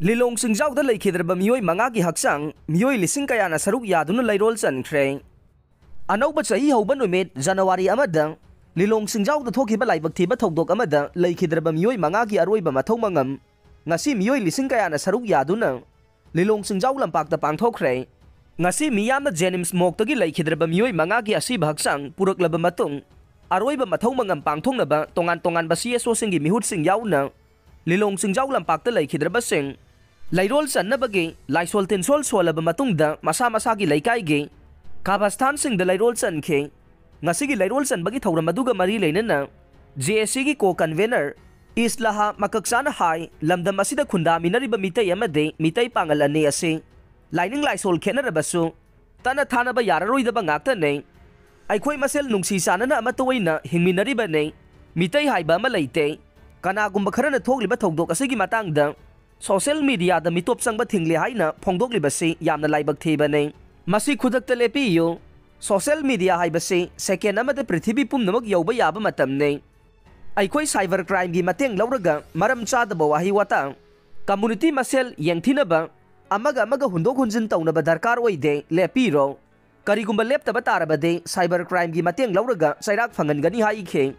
Lilong Singjau da leikhidraba mioi mangagi haksang mioi lising kayana saruk yaduna lairol chankre. Anauba chahi hauba numit January amada Lilong Singjau da thokiba laibak thiba thokdok amada leikhidraba mioi mangagi aroiba mathau mangam ngasi mioi lising kayana saruk yaduna Lilong Singjau lampakta pangthokre. Ngasi miyamna Jenims moktagi leikhidraba mioi mangagi asiba haksang puraklaba matung aroiba mathau mangam pangthongnaba tongan ba CSO singi mihut sing yauna Lilong Singjau lampakta leikhidraba sing Lairol Sanabagi, Laisol Tinsol Solaba Matungda, Masa-masagi Laikai Kabastan sing the Lairol San King, Nasigi Lairol San Bagi Tauramaduga Marile Nana, JSG co-convener, Islaha Makaksana High, Lamda Masida Kunda Minariba Mitay Yamade, Mitay Pangal Aneasi, Lining Laisol Kenarabasu, Tana Tanaba Yararoi the Bangata Ne, Aikoi Masel Nungsi Sanana Amatuina, Himinariba Ne, Mitay Haiba Malayte, Kanagum Bakarana Togliba Togdok Asigi Matangda, Social media da mitop sangba thingli haina phongdok libasi yamna laibak thebane masi khudak tele piyo social media haibasi second amate prithibhi pumnamak yauba yaba matamne aikoi cyber crime gi mateng lauraga maram chadaba wahi wata community masel yengthinaba amaga hundok hunjin taunaba darkar oide lepiro karigumba leptaba tarabade cyber crime gi mateng lauraga sairak phangangani haike